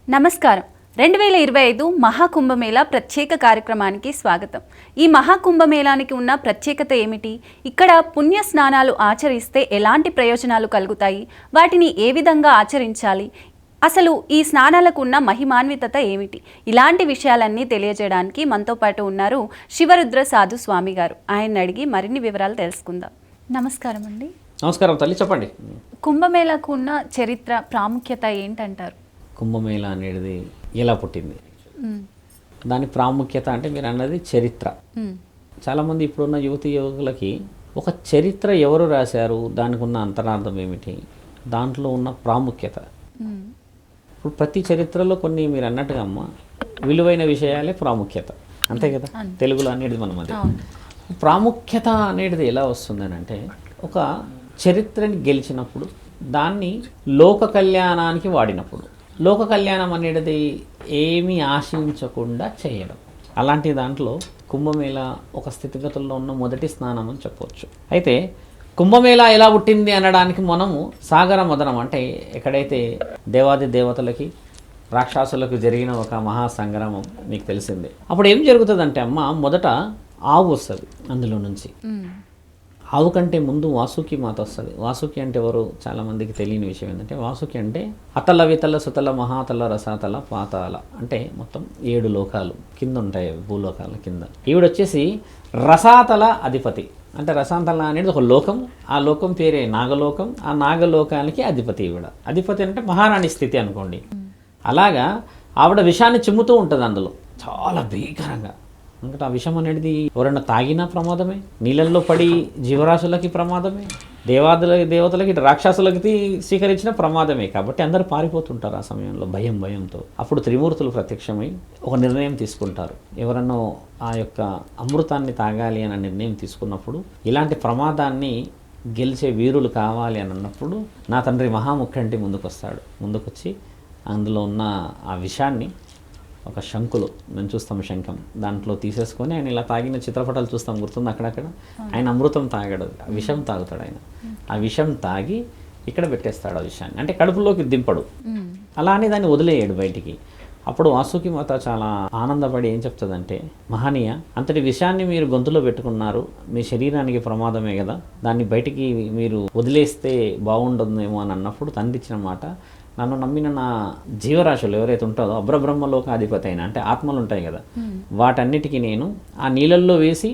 నమస్కారం. 2025 మహాకుంభమేళా ప్రత్యేక కార్యక్రమానికి స్వాగతం. ఈ మహాకుంభమేళానికి ఉన్న ప్రత్యేకత ఏమిటి? ఇక్కడ పుణ్య స్నానాలు ఆచరిస్తే ఎలాంటి ప్రయోజనాలు కలుగుతాయి? వాటిని ఏ విధంగా ఆచరించాలి? అసలు ఈ స్నానాలకు ఉన్న మహిమాన్వితత ఏమిటి? ఇలాంటి విషయాలన్నీ తెలియజేయడానికి మనతో పాటు ఉన్నారు శివరుద్ర సాధు స్వామి గారు. ఆయన అడిగి మరిన్ని వివరాలు తెలుసుకుందాం. నమస్కారం అండి. నమస్కారం తల్లి, చెప్పండి. కుంభమేళాకు ఉన్న చరిత్ర ప్రాముఖ్యత ఏంటంటారు? కుంభమేళా అనేది ఎలా పుట్టింది, దాని ప్రాముఖ్యత అంటే మీరు అన్నది చరిత్ర. చాలామంది ఇప్పుడున్న యువతి యువకులకి ఒక చరిత్ర ఎవరు రాశారు, దానికి ఉన్న అంతరార్థం ఏమిటి, దాంట్లో ఉన్న ప్రాముఖ్యత. ఇప్పుడు ప్రతి చరిత్రలో కొన్ని మీరు అన్నట్టుగా అమ్మ విలువైన విషయాలే ప్రాముఖ్యత, అంతే కదా. తెలుగులో అనేది మనం అది ప్రాముఖ్యత అనేది ఎలా వస్తుందని అంటే, ఒక చరిత్రని గెలిచినప్పుడు దాన్ని లోక కళ్యాణానికి వాడినప్పుడు, లోక కళ్యాణం అనేది ఏమీ ఆశించకుండా చేయడం, అలాంటి దాంట్లో కుంభమేళా ఒక స్థితిగతుల్లో ఉన్న మొదటి స్నానం అని చెప్పవచ్చు. అయితే కుంభమేళా ఎలా పుట్టింది అనడానికి మనము సాగర మదనం అంటే ఎక్కడైతే దేవాది దేవతలకి రాక్షసులకు జరిగిన ఒక మహాసంగ్రామం మీకు తెలిసిందే. అప్పుడు ఏం జరుగుతుందంటే అమ్మ, మొదట ఆవు వస్తుంది. అందులో నుంచి ఆవు కంటే ముందు వాసుకి మాత వస్తుంది. వాసుకి అంటే ఎవరు చాలామందికి తెలియని విషయం ఏంటంటే, వాసుకి అంటే అతల వితల సుతల మహాతల రసాతల పాతాల అంటే మొత్తం 7 లోకాలు కింద ఉంటాయి, భూలోకాల కింద. ఈవిడ వచ్చేసి రసాతల అధిపతి. అంటే రసాతల అనేది ఒక లోకం, ఆ లోకం పేరే నాగలోకం. ఆ నాగలోకానికి అధిపతి ఈవిడ. అధిపతి అంటే మహారాణి స్థితి అనుకోండి. అలాగా ఆవిడ విషాన్ని చిమ్ముతూ ఉంటుంది అందులో చాలా భీకరంగా. ఎందుకంటే ఆ విషం అనేది ఎవరైనా తాగినా ప్రమాదమే, నీళ్ళల్లో పడి జీవరాశులకి ప్రమాదమే, దేవతలకి రాక్షసులకి స్వీకరించిన ప్రమాదమే. కాబట్టి అందరూ పారిపోతుంటారు ఆ సమయంలో భయంతో. అప్పుడు త్రిమూర్తులు ప్రత్యక్షమై ఒక నిర్ణయం తీసుకుంటారు. ఎవరన్నా ఆ యొక్క అమృతాన్ని తాగాలి అన్న నిర్ణయం తీసుకున్నప్పుడు, ఇలాంటి ప్రమాదాన్ని గెలిచే వీరులు కావాలి అని అన్నప్పుడు నా తండ్రి మహాముఖంటి ముందుకొచ్చి అందులో ఉన్న ఆ విషాన్ని ఒక శంకులో మేము చూస్తాం, శంఖం దాంట్లో తీసేసుకొని ఆయన ఇలా తాగిన చిత్రపటాలు చూస్తాం, గుర్తుంది అక్కడక్కడ. ఆయన అమృతం తాగాడు, విషం తాగుతాడు. ఆయన ఆ విషం తాగి ఇక్కడ పెట్టేస్తాడు ఆ విషయాన్ని, అంటే కడుపులోకి దింపడు. అలా అని దాన్ని వదిలేయడు బయటికి. అప్పుడు వాసుకి మాత చాలా ఆనందపడి ఏం చెప్తుందంటే, మహనీయ, అంతటి విషయాన్ని మీరు గొంతులో పెట్టుకున్నారు, మీ శరీరానికి ప్రమాదమే కదా, దాన్ని బయటికి మీరు వదిలేస్తే బాగుండదేమో అని అన్నప్పుడు తండ్రి ఇచ్చిన మాట, నన్ను నమ్మిన నా జీవరాశులు ఎవరైతే ఉంటుందో అబ్రబ్రహ్మలోక అధిపతి అయిన అంటే ఆత్మలు ఉంటాయి కదా, వాటన్నిటికీ నేను ఆ నీళ్ళల్లో వేసి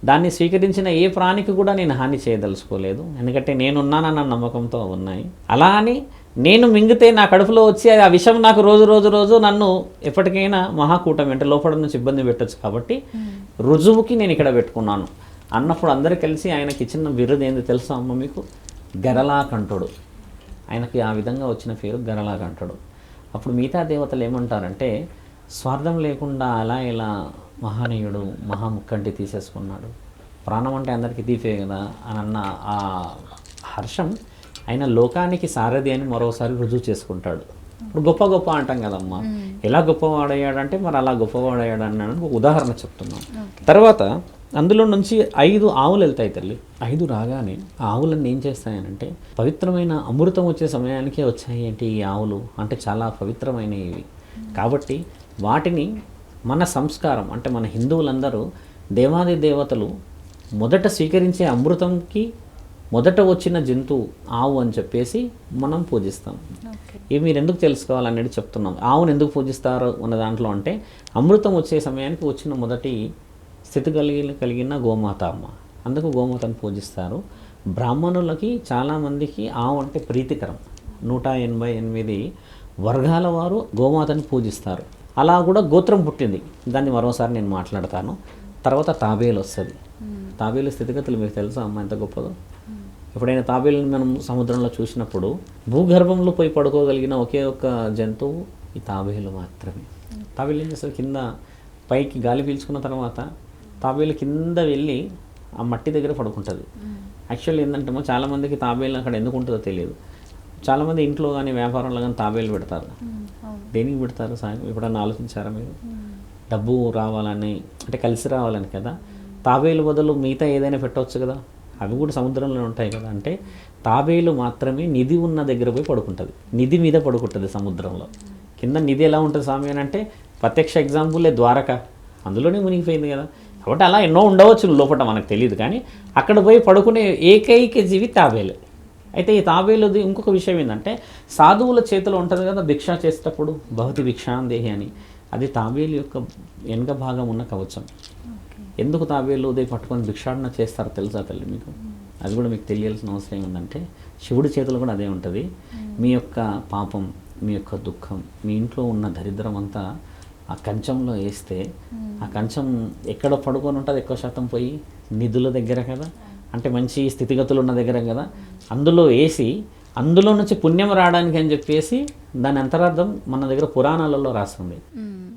దాన్ని స్వీకరించిన ఏ ప్రాణికి కూడా నేను హాని చేయదలుచుకోలేదు. ఎందుకంటే నేనున్నానన్న నమ్మకంతో ఉన్నాయి. అలా అని నేను మింగితే నా కడుపులో వచ్చి ఆ విషయం నాకు రోజు నన్ను ఎప్పటికైనా మహాకూటమి అంటే లోపల నుంచి ఇబ్బంది పెట్టచ్చు. కాబట్టి రుజువుకి నేను ఇక్కడ పెట్టుకున్నాను అన్నప్పుడు అందరూ కలిసి ఆయనకి ఇచ్చిన బిరుదు ఏంది తెలుసా అమ్మ మీకు? గరళాకంఠుడు. ఆయనకి ఆ విధంగా వచ్చిన పేరు గరళాకంఠుడు. అప్పుడు మిగతా దేవతలు ఏమంటారంటే, స్వార్థం లేకుండా అలా ఇలా మహనీయుడు మహాముఖంటి తీసేసుకున్నాడు, ప్రాణం అంటే అందరికీ తీపే కదా అని అన్న ఆ హర్షం ఆయన లోకానికి సారథి అని మరోసారి రుజువు చేసుకుంటాడు. ఇప్పుడు గొప్ప అంటాం కదమ్మా, ఎలా గొప్పవాడయ్యాడంటే మరి అలా గొప్పవాడయ్యాడు అన్నాడు ఉదాహరణ చెప్తున్నాం. తర్వాత అందులో నుంచి 5 ఆవులు వెళ్తాయి తల్లి. 5 రాగానే ఆ ఆవులన్నీ ఏం చేస్తాయనంటే, పవిత్రమైన అమృతం వచ్చే సమయానికే వచ్చాయి ఏంటి ఈ ఆవులు అంటే చాలా పవిత్రమైనవి. కాబట్టి వాటిని మన సంస్కారం అంటే మన హిందువులందరూ దేవాది దేవతలు మొదట స్వీకరించే అమృతంకి మొదట వచ్చిన జంతువు ఆవు అని చెప్పేసి మనం పూజిస్తాం. ఇవి మీరు ఎందుకు తెలుసుకోవాలనేది చెప్తున్నాం. ఆవును ఎందుకు పూజిస్తారు ఉన్న దాంట్లో అంటే, అమృతం వచ్చే సమయానికి వచ్చిన మొదటి స్థితి కలిగిన గోమాత అమ్మ, అందుకు గోమాతను పూజిస్తారు. బ్రాహ్మణులకి చాలామందికి ఆవు అంటే ప్రీతికరం. 188 వర్గాల వారు గోమాతని పూజిస్తారు. అలా కూడా గోత్రం పుట్టింది, దాన్ని మరోసారి నేను మాట్లాడతాను. తర్వాత తాబేలు వస్తుంది. తాబేలు స్థితిగతులు మీకు తెలుసా అమ్మ ఎంత గొప్పదో? ఎప్పుడైనా తాబేలుని మనం సముద్రంలో చూసినప్పుడు భూగర్భంలో పోయి పడుకోగలిగిన ఒకే ఒక్క జంతువు ఈ తాబేలు మాత్రమే. తాబేలు ఏం చేస్తారు, కింద పైకి గాలి పీల్చుకున్న తర్వాత తాబేలు కింద వెళ్ళి ఆ మట్టి దగ్గర పడుకుంటుంది. యాక్చువల్లీ ఏంటంటే చాలామందికి తాబేలు అక్కడ ఎందుకు ఉంటుందో తెలియదు. చాలామంది ఇంట్లో కానీ వ్యాపారంలో కానీ తాబేలు పెడతారు. దేనికి పెడతారు సాయం ఎప్పుడన్నా ఆలోచించారా మీరు? డబ్బు రావాలని అంటే కలిసి రావాలని కదా. తాబేలు బదులు మిగతా ఏదైనా పెట్టవచ్చు కదా, అవి కూడా సముద్రంలో ఉంటాయి కదా. అంటే తాబేలు మాత్రమే నిధి ఉన్న దగ్గర పోయి పడుకుంటుంది, నిధి మీద పడుకుంటుంది సముద్రంలో. కింద నిధి ఎలా ఉంటుంది స్వామి అని అంటే ప్రత్యక్ష ఎగ్జాంపులే ద్వారక, అందులోనే మునిగిపోయింది కదా. కాబట్టి అలా ఎన్నో ఉండవచ్చు లోపల, మనకు తెలియదు. కానీ అక్కడ పోయి పడుకునే ఏకైక జీవి తాబేలు. అయితే ఈ తాబేలుది ఇంకొక విషయం ఏంటంటే, సాధువుల చేతిలో ఉంటుంది కదా భిక్ష చేసేటప్పుడు, భవతి భిక్షాందేహి అని, అది తాబేలు యొక్క వెనుక భాగం ఉన్న కవచం. ఎందుకు తాబేలు ఉదయం పట్టుకొని భిక్షాటన చేస్తారో తెలుసా తల్లి మీకు? అది కూడా మీకు తెలియాల్సిన అవసరం ఏముందంటే, శివుడి చేతులు కూడా అదే ఉంటుంది. మీ యొక్క పాపం, మీ యొక్క దుఃఖం, మీ ఇంట్లో ఉన్న దరిద్రం అంతా ఆ కంచంలో వేస్తే, ఆ కంచం ఎక్కడ పడుకొని ఉంటుంది ఎక్కువ శాతం పోయి నిధుల దగ్గర కదా, అంటే మంచి స్థితిగతులు ఉన్న దగ్గర కదా, అందులో వేసి అందులో నుంచి పుణ్యం రావడానికి అని చెప్పేసి దాని అంతరార్థం మన దగ్గర పురాణాలలో రాస్తుంది.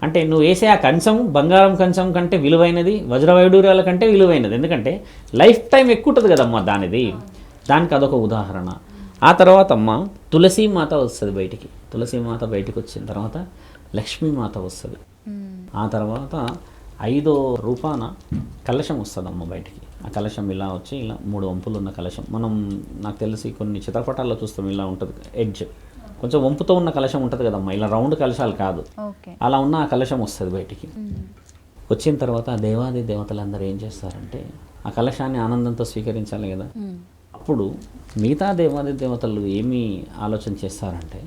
అంటే నువ్వు వేసే ఆ కంచం బంగారం కంచం కంటే విలువైనది, వజ్రవైడూర్యాల కంటే విలువైనది. ఎందుకంటే లైఫ్ టైం ఎక్కువ ఉంటుంది కదమ్మా దానికి అదొక ఉదాహరణ. ఆ తర్వాత అమ్మ తులసీమాత వస్తుంది బయటికి. తులసీమాత బయటికి వచ్చిన తర్వాత లక్ష్మీమాత వస్తుంది. ఆ తర్వాత 5వ రూపాన కలశం వస్తుందమ్మ బయటికి. ఆ కలశం ఇలా వచ్చి ఇలా 3 వంపులు ఉన్న కలశం. మనం నాకు తెలిసి కొన్ని చిత్రపటాల్లో చూస్తాం, ఇలా ఉంటుంది ఎడ్జ్, కొంచెం వంపుతో ఉన్న కలశం ఉంటుంది కదమ్మా, ఇలా రౌండ్ కలశాలు కాదు, అలా ఉన్న ఆ కలశం వస్తుంది బయటికి. వచ్చిన తర్వాత దేవాది దేవతలందరూ ఏం చేస్తారంటే ఆ కలశాన్ని ఆనందంతో స్వీకరించాలి కదా. అప్పుడు మిగతా దేవాది దేవతలు ఏమి ఆలోచన చేస్తారంటే,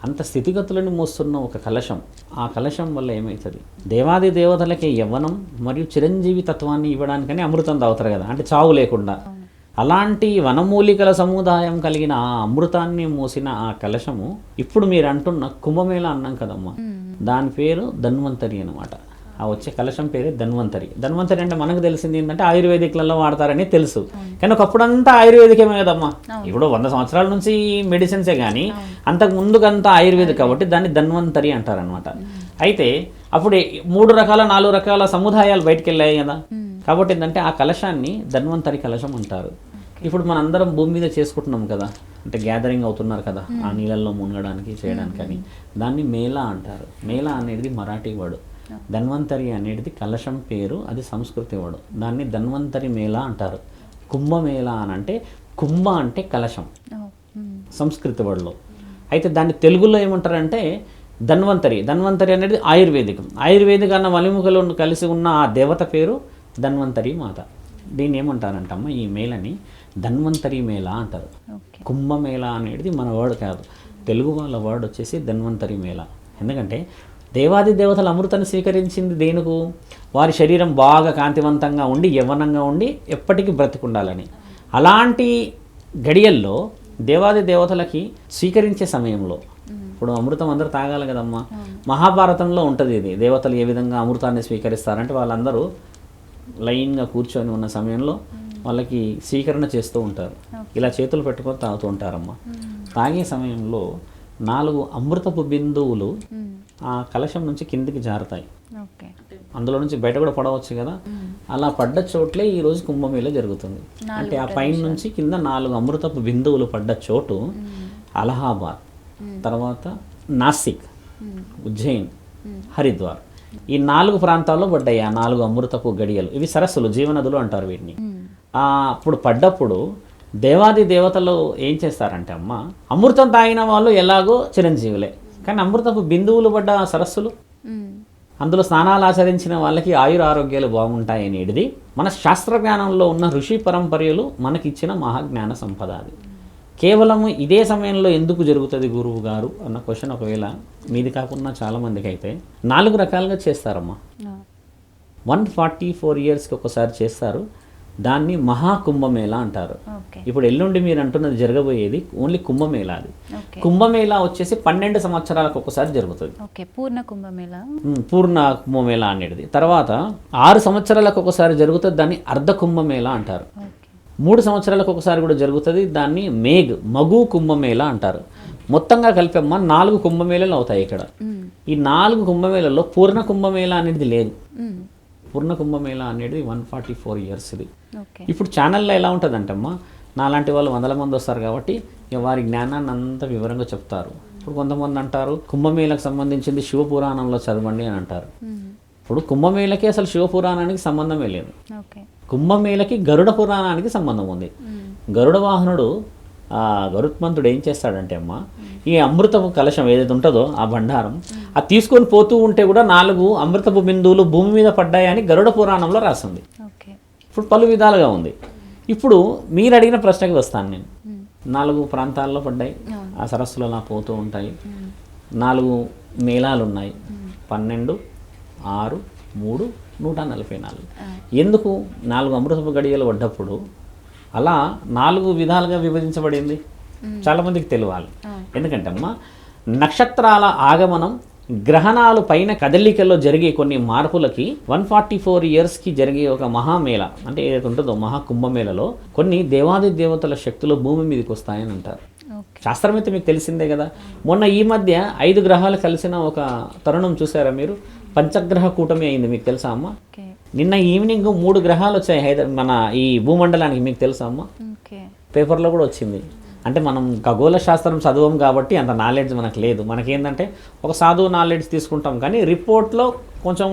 అంత స్థితిగతులను మోస్తున్న ఒక కలశం, ఆ కలశం వల్ల ఏమవుతుంది, దేవాది దేవతలకి యవ్వనం మరియు చిరంజీవి తత్వాన్ని ఇవ్వడానికని అమృతం తాగుతారు కదా, అంటే చావు లేకుండా. అలాంటి వనమూలికల సముదాయం కలిగిన ఆ అమృతాన్ని మోసిన ఆ కలశము ఇప్పుడు మీరు అంటున్న కుంభమేళ అన్నాం కదమ్మా, దాని పేరు ధన్వంతరి అనమాట. ఆ వచ్చే కలశం పేరే ధన్వంతరి. ధన్వంతరి అంటే మనకు తెలిసింది ఏంటంటే ఆయుర్వేదిక్లలో వాడతారని తెలుసు, కానీ ఒకప్పుడంతా ఆయుర్వేదికమే కదమ్మా. ఇప్పుడు 100 సంవత్సరాల నుంచి మెడిసిన్సే, కానీ అంతకు ముందుకంతా ఆయుర్వేదిక్ కాబట్టి దాన్ని ధన్వంతరి అంటారనమాట. అయితే అప్పుడు 3 రకాల 4 రకాల సముదాయాలు బయటకు వెళ్ళాయి కదా, కాబట్టి ఏంటంటే ఆ కలశాన్ని ధన్వంతరి కలశం అంటారు. ఇప్పుడు మన అందరం భూమి మీద చేసుకుంటున్నాం కదా, అంటే గ్యాదరింగ్ అవుతున్నారు కదా ఆ నీళ్ళల్లో మునగడానికి చేయడానికి అని, దాన్ని మేళా అంటారు. మేళా అనేది మరాఠీ వర్డ్, ధన్వంతరి అనేది కలశం పేరు, అది సంస్కృతి వర్డ్, దాన్ని ధన్వంతరి మేళా అంటారు. కుంభమేళా అని అంటే కుంభ అంటే కలశం సంస్కృతి వర్డ్లో. అయితే దాన్ని తెలుగులో ఏమంటారంటే ధన్వంతరి. ధన్వంతరి అనేది ఆయుర్వేదికం. ఆయుర్వేదిక అన్న వలిముఖలో కలిసి ఉన్న ఆ దేవత పేరు ధన్వంతరి మాత. దీన్ని ఏమంటారంటమ్మా, ఈ మేళని ధన్వంతరి మేళ అంటారు. కుంభమేళ అనేది మన వర్డ్ కాదు, తెలుగు వాళ్ళ వర్డ్ వచ్చేసి ధన్వంతరి మేళ. ఎందుకంటే దేవాది దేవతల అమృతాన్ని స్వీకరించింది దేనుకు, వారి శరీరం బాగా కాంతివంతంగా ఉండి యవ్వనంగా ఉండి ఎప్పటికీ బ్రతికుండాలని. అలాంటి గడియల్లో దేవాది దేవతలకి స్వీకరించే సమయంలో, ఇప్పుడు అమృతం అందరూ తాగాలి కదమ్మా, మహాభారతంలో ఉంటుంది ఇది, దేవతలు ఏ విధంగా అమృతాన్ని స్వీకరిస్తారంటే వాళ్ళందరూ లైన్గా కూర్చొని ఉన్న సమయంలో వాళ్ళకి స్వీకరణ చేస్తూ ఉంటారు, ఇలా చేతులు పెట్టుకొని తాగుతూ ఉంటారమ్మా. తాగే సమయంలో 4 అమృతపు బిందువులు ఆ కలశం నుంచి కిందికి జారుతాయి, అందులో నుంచి బయట కూడా పడవచ్చు కదా. అలా పడ్డ చోట్లే ఈరోజు కుంభమేళ జరుగుతుంది. అంటే ఆ పైన నుంచి కింద 4 అమృతపు బిందువులు పడ్డ చోటు అలహాబాద్, తర్వాత నాసిక్, ఉజ్జయిన్, హరిద్వార్, ఈ 4 ప్రాంతాల్లో పడ్డాయి ఆ 4 అమృతపు గడియలు. ఇవి సరస్సులు, జీవనదులు అంటారు వీటిని. అప్పుడు పడ్డప్పుడు దేవాది దేవతలు ఏం చేస్తారంటే అమ్మ, అమృతం తాగిన వాళ్ళు ఎలాగో చిరంజీవులే, కానీ అమృతపు బిందువులు పడ్డ సరస్సులు, అందులో స్నానాలు ఆచరించిన వాళ్ళకి ఆయురారోగ్యాలు బాగుంటాయి అనేది మన శాస్త్రజ్ఞానంలో ఉన్న ఋషి పరంపర్యలు మనకిచ్చిన మహాజ్ఞాన సంపద. అది కేవలం ఇదే సమయంలో ఎందుకు జరుగుతుంది గురువు గారు అన్న క్వశ్చన్ ఒకవేళ మీది కాకుండా చాలామందికి అయితే 4 రకాలుగా చేస్తారమ్మా. 144 ఇయర్స్కి ఒకసారి చేస్తారు, దాన్ని మహాకుంభమేళ అంటారు. ఇప్పుడు ఎల్లుండి మీరు అంటున్నది జరగబోయేది ఓన్లీ కుంభమేళ. అది కుంభమేళ వచ్చేసి 12 సంవత్సరాలకు ఒకసారి జరుగుతుంది, పూర్ణ కుంభమేళ అనేది. తర్వాత 6 సంవత్సరాలకు ఒకసారి జరుగుతుంది, దాన్ని అర్ధ కుంభమేళ అంటారు. 3 సంవత్సరాలకు ఒకసారి కూడా జరుగుతుంది, దాన్ని మగు కుంభమేళ అంటారు. మొత్తంగా కలిపమ్మ 4 కుంభమేళలు అవుతాయి ఇక్కడ. ఈ 4 కుంభమేళల్లో పూర్ణ కుంభమేళ అనేది లేదు. పూర్ణ కుంభమేళ అనేది 144 ఇయర్స్ ఇది. ఇప్పుడు ఛానల్లో ఎలా ఉంటుందంటమ్మా, నాలాంటి వాళ్ళు 100 మంది వస్తారు కాబట్టి వారి జ్ఞానాన్ని అంతా వివరంగా చెప్తారు. ఇప్పుడు కొంతమంది అంటారు కుంభమేళకు సంబంధించింది శివపురాణంలో చదవండి అని అంటారు. ఇప్పుడు కుంభమేళకి అసలు శివపురాణానికి సంబంధమే లేదు. కుంభమేళకి గరుడ పురాణానికి సంబంధం ఉంది. గరుడ వాహనుడు గరుత్మంతుడు ఏం చేస్తాడంటే అమ్మ, ఈ అమృతపు కలశం ఏదైతే ఉంటుందో ఆ బండారం అది తీసుకొని పోతూ ఉంటే కూడా 4 అమృతపు బిందువులు భూమి మీద పడ్డాయని గరుడ పురాణంలో రాసింది. ఇప్పుడు పలు విధాలుగా ఉంది. ఇప్పుడు మీరు అడిగిన ప్రశ్నకి వస్తాను నేను. 4 ప్రాంతాల్లో పడ్డాయి, ఆ సరస్సులు అలా పోతూ ఉంటాయి. 4 మేళాలు ఉన్నాయి, 12, 6, 3, 144. ఎందుకు 4 అమృతపు గడియలు పడ్డప్పుడు అలా 4 విధాలుగా విభజించబడింది? చాలామందికి తెలియాలి. ఎందుకంటే అమ్మ, నక్షత్రాల ఆగమనం, గ్రహణాలు పైన కదలికల్లో జరిగే కొన్ని మార్పులకి 144 ఇయర్స్కి జరిగే ఒక మహామేళ అంటే ఏదైతే ఉంటుందో మహాకుంభమేళలో కొన్ని దేవాది దేవతల శక్తులు భూమి మీదకి వస్తాయని అంటారు. శాస్త్రం అయితే మీకు తెలిసిందే కదా. మొన్న ఈ మధ్య 5 గ్రహాలు కలిసిన ఒక తరుణం చూసారా మీరు? పంచగ్రహ కూటమి అయింది, మీకు తెలుసా అమ్మ? నిన్న ఈవినింగ్ 3 గ్రహాలు వచ్చాయి మన ఈ భూమండలానికి, మీకు తెలుసా అమ్మ? పేపర్లో కూడా వచ్చింది. అంటే మనం ఖగోళ శాస్త్రం చదవం కాబట్టి అంత నాలెడ్జ్ మనకు లేదు. మనకేంటంటే ఒక సాధువు నాలెడ్జ్ తీసుకుంటాం, కానీ రిపోర్ట్లో కొంచెం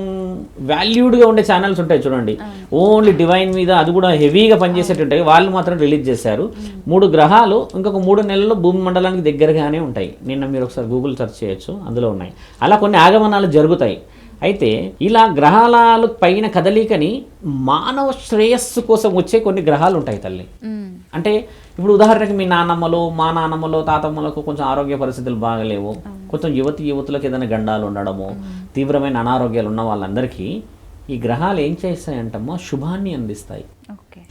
వాల్యూడ్గా ఉండే ఛానల్స్ ఉంటాయి చూడండి, ఓన్లీ డివైన్ మీద, అది కూడా హెవీగా పనిచేసేటుంటాయి, వాళ్ళు మాత్రం రిలీజ్ చేశారు. 3 గ్రహాలు ఇంకొక 3 నెలల్లో భూమి మండలానికి దగ్గరగానే ఉంటాయి. నిన్న మీరు ఒకసారి గూగుల్ సెర్చ్ చేయొచ్చు, అందులో ఉన్నాయి. అలా కొన్ని ఆగమనాలు జరుగుతాయి. అయితే ఇలా గ్రహాల పైన కదలికని మానవ శ్రేయస్సు కోసం వచ్చే కొన్ని గ్రహాలు ఉంటాయి తల్లి. అంటే ఇప్పుడు ఉదాహరణకి మీ నాన్నమ్మలో, మా నాన్నమ్మలో, తాతమ్మలకు కొంచెం ఆరోగ్య పరిస్థితులు బాగలేవు, కొంచెం యువతులకు ఏదైనా గండాలు ఉండడము, తీవ్రమైన అనారోగ్యాలు ఉన్న వాళ్ళందరికీ ఈ గ్రహాలు ఏం చేస్తాయంటమ్మా, శుభాన్ని అందిస్తాయి.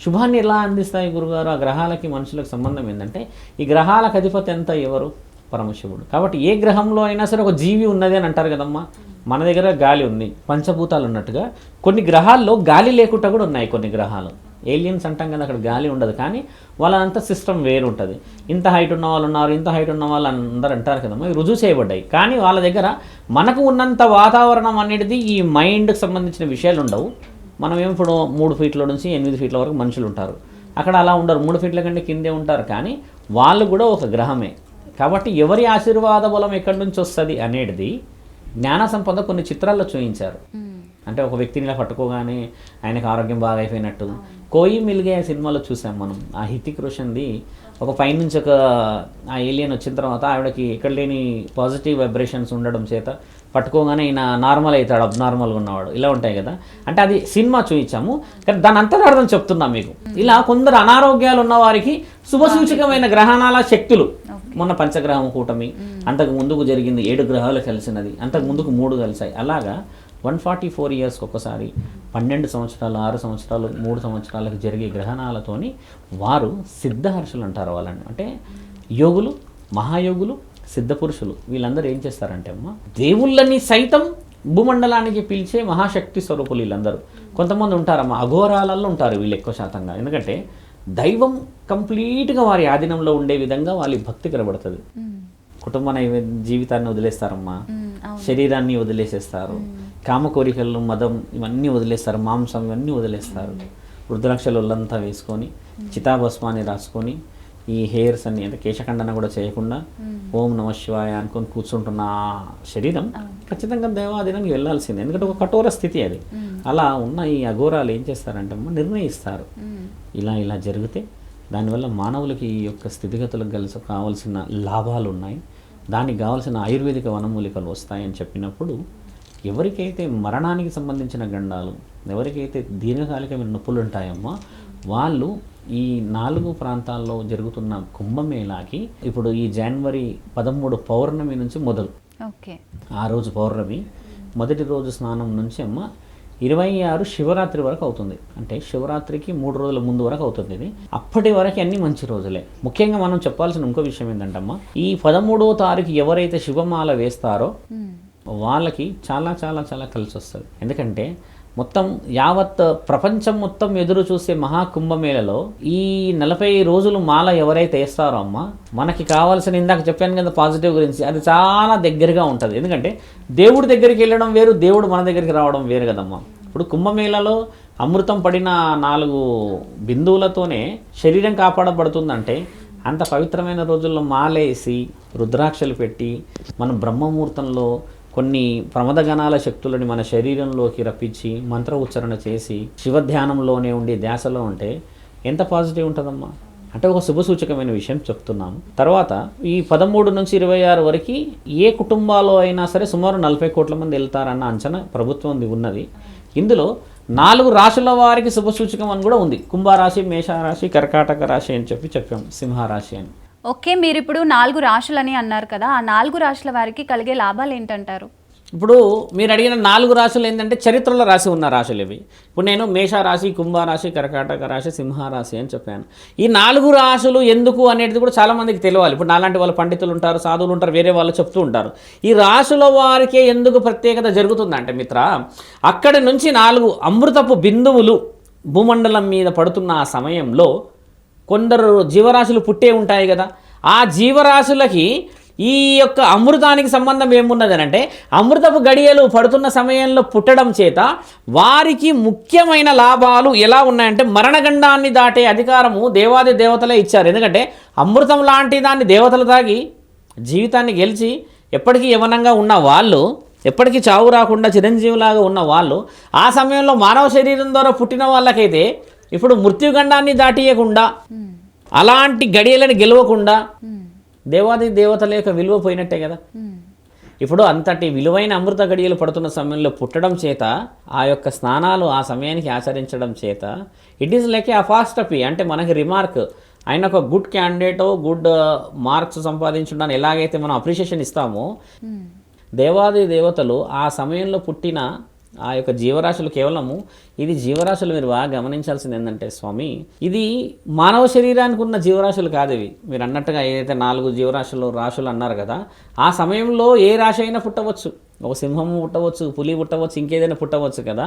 శుభాన్ని ఎలా అందిస్తాయి గురుగారు? ఆ గ్రహాలకి మనుషులకు సంబంధం ఏంటంటే, ఈ గ్రహాలకు అధిపతి ఎంత? ఎవరు? పరమశివుడు. కాబట్టి ఏ గ్రహంలో అయినా సరే ఒక జీవి ఉన్నది అని అంటారు కదమ్మా. మన దగ్గర గాలి ఉంది, పంచభూతాలు ఉన్నట్టుగా కొన్ని గ్రహాల్లో గాలి లేకుండా కూడా ఉన్నాయి. కొన్ని గ్రహాలు ఏలియన్స్ అంటాం కదా, అక్కడ గాలి ఉండదు, కానీ వాళ్ళంతా సిస్టమ్ వేరు ఉంటుంది. ఇంత హైట్ ఉన్న వాళ్ళు ఉన్నారు, ఇంత హైట్ ఉన్న వాళ్ళు అందరూ అంటారు కదమ్మా. ఇవి రుజువు చేయబడ్డాయి. కానీ వాళ్ళ దగ్గర మనకు ఉన్నంత వాతావరణం అనేది ఈ మైండ్కి సంబంధించిన విషయాలు ఉండవు. మనం ఏమి ఇప్పుడు 3 ఫీట్ల నుంచి 8 ఫీట్ల వరకు మనుషులు ఉంటారు, అక్కడ అలా ఉండరు, 3 ఫీట్ల కంటే కిందే ఉంటారు. కానీ వాళ్ళు కూడా ఒక గ్రహమే. కాబట్టి ఎవరి ఆశీర్వాద బలం ఎక్కడి నుంచి వస్తుంది అనేది జ్ఞాన సంపద కొన్ని చిత్రాల్లో చూపించారు. అంటే ఒక వ్యక్తిని ఇలా పట్టుకోగానే ఆయనకు ఆరోగ్యం బాగా అయిపోయినట్టు. కోయి మిల్గే సినిమాలో చూసాం మనం. ఆ హితిక్ రోషన్ది ఒక పైనుంచి ఒక ఆ ఏలియన్ వచ్చిన తర్వాత ఆవిడకి ఎక్కడ లేని పాజిటివ్ వైబ్రేషన్స్ ఉండడం చేత పట్టుకోగానే ఈయన నార్మల్ అవుతాడు, అబ్నార్మల్గా ఉన్నవాడు, ఇలా ఉంటాయి కదా. అంటే అది సినిమా చూపించాము, కానీ దాని అంతరార్థం చెప్తున్నాం మీకు. ఇలా కొందరు అనారోగ్యాలు ఉన్న వారికి శుభసూచకమైన గ్రహణాల శక్తులు. మొన్న పంచగ్రహం కూటమి, అంతకు ముందుకు జరిగింది 7 గ్రహాలు కలిసినది, అంతకు ముందుకు 3 కలిసాయి. అలాగా 144 ఇయర్స్కి ఒకసారి 12 సంవత్సరాలు, 6 సంవత్సరాలు, 3 సంవత్సరాలకు జరిగే గ్రహణాలతోని వారు సిద్ధహర్షులు అంటారు వాళ్ళని. అంటే యోగులు, మహాయోగులు, సిద్ధపురుషులు వీళ్ళందరూ ఏం చేస్తారంటే అమ్మ, దేవుళ్ళని సైతం భూమండలానికి పిలిచే మహాశక్తి స్వరూపులు వీళ్ళందరూ. కొంతమంది ఉంటారమ్మా అఘోరాలలో ఉంటారు వీళ్ళు ఎక్కువ శాతంగా. ఎందుకంటే దైవం కంప్లీట్గా వారి ఆధీనంలో ఉండే విధంగా వాళ్ళ భక్తి కనబడుతుంది. కుటుంబ జీవితాన్ని వదిలేస్తారమ్మా, శరీరాన్ని వదిలేసేస్తారు, కామ కోరికలు, మదం ఇవన్నీ వదిలేస్తారు, మాంసం ఇవన్నీ వదిలేస్తారు. రుద్రాక్షలు ఒళ్ళంతా వేసుకొని చితాభస్మాన్ని రాసుకొని ఈ హెయిర్స్ అన్ని అంటే కేశఖండన కూడా చేయకుండా ఓం నమ శివాయ అనుకొని కూర్చుంటున్న శరీరం ఖచ్చితంగా దేవాధీనానికి వెళ్ళాల్సిందే. ఎందుకంటే ఒక కఠోర స్థితి అది. అలా ఉన్న ఈ అఘోరాలు ఏం చేస్తారంటే నిర్ణయిస్తారు, ఇలా ఇలా జరిగితే దానివల్ల మానవులకి ఈ యొక్క స్థితిగతులకు కావాల్సిన లాభాలు ఉన్నాయి, దానికి కావాల్సిన ఆయుర్వేదిక వనమూలికలు వస్తాయని చెప్పినప్పుడు ఎవరికైతే మరణానికి సంబంధించిన గండాలు, ఎవరికైతే దీర్ఘకాలికమైన నొప్పులు ఉంటాయమ్మో వాళ్ళు ఈ 4 ప్రాంతాల్లో జరుగుతున్న కుంభమేళాకి ఇప్పుడు ఈ జనవరి 13 పౌర్ణమి నుంచి మొదలు. ఆ రోజు పౌర్ణమి, మొదటి రోజు స్నానం నుంచి అమ్మ 26 శివరాత్రి వరకు అవుతుంది. అంటే శివరాత్రికి 3 రోజుల ముందు వరకు అవుతుంది ఇది. అప్పటి వరకు అన్ని మంచి రోజులే. ముఖ్యంగా మనం చెప్పాల్సిన ఇంకో విషయం ఏంటంటమ్మా, ఈ 13వ తారీఖు ఎవరైతే శివమాల వేస్తారో వాళ్ళకి చాలా చాలా చాలా కలిసి వస్తుంది. ఎందుకంటే మొత్తం యావత్ ప్రపంచం మొత్తం ఎదురు చూసే మహాకుంభమేళలో ఈ 40 రోజులు మాల ఎవరైతే వేస్తారో అమ్మ, మనకి కావాల్సిన, ఇందాక చెప్పాను కదా పాజిటివ్ గురించి, అది చాలా దగ్గరగా ఉంటుంది. ఎందుకంటే దేవుడి దగ్గరికి వెళ్ళడం వేరు, దేవుడు మన దగ్గరికి రావడం వేరు కదమ్మా. ఇప్పుడు కుంభమేళలో అమృతం పడిన 4 బిందువులతోనే శరీరం కాపాడబడుతుందంటే అంత పవిత్రమైన రోజుల్లో మాలేసి రుద్రాక్షలు పెట్టి మన బ్రహ్మముహూర్తంలో కొన్ని ప్రమదగణాల శక్తులని మన శరీరంలోకి రప్పించి మంత్ర ఉచ్చారణ చేసి శివధ్యానంలోనే ఉండి ధ్యాసలో ఉంటే ఎంత పాజిటివ్ ఉంటుందమ్మా. అంటే ఒక శుభసూచకమైన విషయం చెప్తున్నాము. తర్వాత ఈ 13 నుంచి 26 వరకు ఏ కుటుంబాల్లో అయినా సరే సుమారు 40 కోట్ల మంది వెళ్తారన్న అంచనా ప్రభుత్వం ఉన్నది. ఇందులో 4 రాశుల వారికి శుభసూచకం అని కూడా ఉంది. కుంభరాశి, మేషరాశి, కర్కాటక రాశి అని చెప్పాం, సింహరాశి అని. ఓకే, మీరు ఇప్పుడు 4 రాశులని అన్నారు కదా, ఆ 4 రాశుల వారికి కలిగే లాభాలు ఏంటంటారు? ఇప్పుడు మీరు అడిగిన 4 రాశులు ఏంటంటే చరిత్రలో రాసి ఉన్న రాశులు ఇవి. ఇప్పుడు నేను మేషరాశి, కుంభరాశి, కర్కాటక రాశి, సింహరాశి అని చెప్పాను. ఈ 4 రాశులు ఎందుకు అనేది కూడా చాలామందికి తెలియాలి. ఇప్పుడు నాలాంటి వాళ్ళు పండితులు ఉంటారు, సాధువులు ఉంటారు, వేరే వాళ్ళు చెప్తూ ఉంటారు. ఈ రాశుల వారికే ఎందుకు ప్రత్యేకత జరుగుతుందంటే మిత్ర, అక్కడి నుంచి 4 అమృతపు బిందువులు భూమండలం మీద పడుతున్న ఆ సమయంలో కొందరు జీవరాశులు పుట్టే ఉంటాయి కదా, ఆ జీవరాశులకి ఈ యొక్క అమృతానికి సంబంధం ఏమున్నదని అంటే, అమృతపు గడియలు పడుతున్న సమయంలో పుట్టడం చేత వారికి ముఖ్యమైన లాభాలు ఎలా ఉన్నాయంటే, మరణగండాన్ని దాటే అధికారము దేవాది దేవతలే ఇచ్చారు. ఎందుకంటే అమృతం లాంటి దాన్ని దేవతలు తాగి జీవితాన్ని గెలిచి ఎప్పటికీ యవనంగా ఉన్న వాళ్ళు, ఎప్పటికీ చావు రాకుండా చిరంజీవిలాగా ఉన్న వాళ్ళు, ఆ సమయంలో మానవ శరీరం ద్వారా పుట్టిన వాళ్ళకైతే ఇప్పుడు మృత్యుగండాన్ని దాటియకుండా, అలాంటి గడియలను గెలవకుండా దేవాది దేవతల యొక్క విలువ పోయినట్టే కదా. ఇప్పుడు అంతటి విలువైన అమృత గడియలు పడుతున్న సమయంలో పుట్టడం చేత, ఆ యొక్క స్నానాలు ఆ సమయానికి ఆచరించడం చేత ఇట్ ఈస్ లైక్ ఏ అపాస్టఫీ. అంటే మనకి రిమార్క్, ఆయన ఒక గుడ్ క్యాండిడేట్, గుడ్ మార్క్స్ సంపాదించడానికి ఎలాగైతే మనం అప్రిషియేషన్ ఇస్తామో, దేవాది దేవతలు ఆ సమయంలో పుట్టిన ఆ యొక్క జీవరాశులు కేవలము, ఇది జీవరాశులు మీరు బాగా గమనించాల్సింది ఏంటంటే స్వామి, ఇది మానవ శరీరానికి ఉన్న జీవరాశులు కాదు ఇవి. మీరు అన్నట్టుగా ఏదైతే 4 రాశులు అన్నారు కదా, ఆ సమయంలో ఏ రాశి అయినా పుట్టవచ్చు. ఒక సింహము పుట్టవచ్చు, పులి పుట్టవచ్చు, ఇంకేదైనా పుట్టవచ్చు కదా.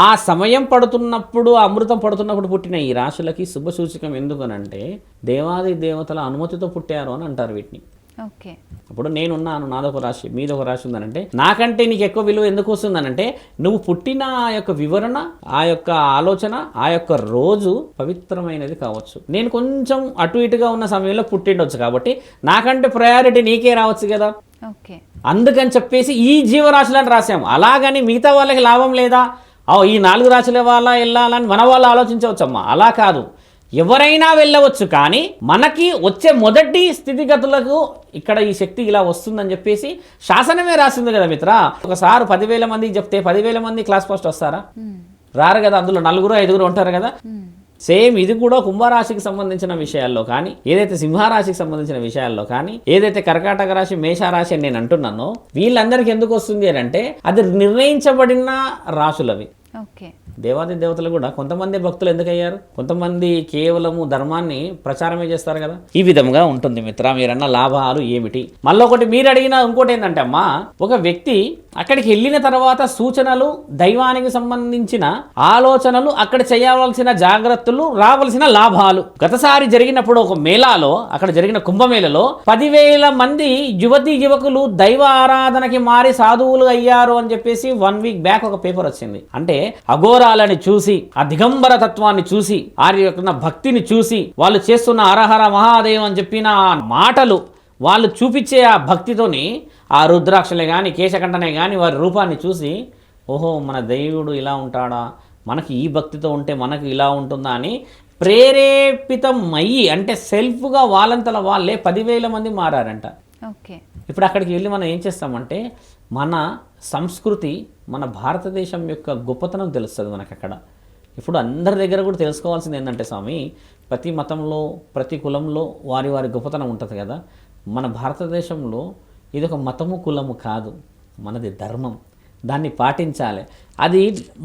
ఆ సమయం పడుతున్నప్పుడు, అమృతం పడుతున్నప్పుడు పుట్టిన ఈ రాశులకి శుభసూచకం ఎందుకనంటే, దేవాది దేవతల అనుమతితో పుట్టారు అని అంటారు వీటిని. ఓకే, ఇప్పుడు నేనున్నాను, నాదొక రాశి, మీదొక రాశి ఉందనంటే, నాకంటే నీకు ఎక్కువ విలువ ఎందుకు వస్తుందనంటే, నువ్వు పుట్టిన ఆ యొక్క వివరణ, ఆ యొక్క ఆలోచన, ఆ యొక్క రోజు పవిత్రమైనది కావచ్చు. నేను కొంచెం అటు ఇటుగా ఉన్న సమయంలో పుట్టిండొచ్చు కాబట్టి నాకంటే ప్రయారిటీ నీకే రావచ్చు కదా. ఓకే, అందుకని చెప్పేసి ఈ జీవరాశులను రాసాము. అలాగని మిగతా వాళ్ళకి లాభం లేదా, ఈ 4 రాశుల వాళ్ళ వెళ్ళాలని మన వాళ్ళు ఆలోచించవచ్చమ్మా. అలా కాదు, ఎవరైనా వెళ్ళవచ్చు. కానీ మనకి వచ్చే మొదటి స్థితిగతులకు ఇక్కడ ఈ శక్తి ఇలా వస్తుందని చెప్పేసి శాసనమే రాసింది కదా మిత్ర. ఒకసారి 10,000 మందికి చెప్తే 10,000 మంది క్లాస్ ఫస్ట్ వస్తారా? రారు కదా. అందులో 4-5 ఉంటారు కదా. సేమ్ ఇది కూడా కుంభరాశికి సంబంధించిన విషయాల్లో కానీ, ఏదైతే సింహరాశికి సంబంధించిన విషయాల్లో కానీ, ఏదైతే కర్కాటక రాశి, మేషరాశి అని నేను అంటున్నానో, వీళ్ళందరికీ ఎందుకు వస్తుంది అని అంటే, అది నిర్ణయించబడిన రాశులవి. ఓకే, దేవాది దేవతలు కూడా కొంతమంది భక్తులు ఎందుకయ్యారు, కొంతమంది కేవలము ధర్మాన్ని ప్రచారమే చేస్తారు కదా. ఈ విధంగా ఉంటుంది మిత్ర మీరన్న లాభాలు ఏమిటి. మళ్ళీ ఒకటి మీరు అడిగిన ఇంకోటి ఏంటంటే అమ్మా, ఒక వ్యక్తి అక్కడికి వెళ్ళిన తర్వాత సూచనలు, దైవానికి సంబంధించిన ఆలోచనలు, అక్కడ చేయవలసిన జాగ్రత్తలు, రావాల్సిన లాభాలు. గతసారి జరిగినప్పుడు ఒక మేళాలో, అక్కడ జరిగిన కుంభమేళలో 10,000 మంది యువతీ యువకులు దైవ ఆరాధనకి మారి సాధువులు అయ్యారు అని చెప్పేసి 1 వీక్ బ్యాక్ ఒక పేపర్ వచ్చింది. అంటే అఘోరాలని చూసి, ఆ దిగంబర తత్వాన్ని చూసి, వారి యొక్క భక్తిని చూసి, వాళ్ళు చేస్తున్న హరహర మహాదేవ్ అని చెప్పిన మాటలు, వాళ్ళు చూపించే ఆ భక్తితోని, ఆ రుద్రాక్షలే కానీ, కేశకంఠనే కానీ వారి రూపాన్ని చూసి, ఓహో మన దేవుడు ఇలా ఉంటాడా, మనకి ఈ భక్తితో ఉంటే మనకు ఇలా ఉంటుందా అని ప్రేరేపితం అయ్యి, అంటే సెల్ఫ్గా వాళ్ళంతల వాళ్ళే 10,000 మంది మారారంట. ఓకే, ఇప్పుడు అక్కడికి వెళ్ళి మనం ఏం చేస్తామంటే, మన సంస్కృతి, మన భారతదేశం యొక్క గొప్పతనం తెలుస్తుంది మనకు అక్కడ. ఇప్పుడు అందరి దగ్గర కూడా తెలుసుకోవాల్సింది ఏంటంటే స్వామి, ప్రతి మతంలో, ప్రతి కులంలో వారి వారి గొప్పతనం ఉంటుంది కదా. మన భారతదేశంలో ఇది ఒక మతము, కులము కాదు, మనది ధర్మం. దాన్ని పాటించాలి. అది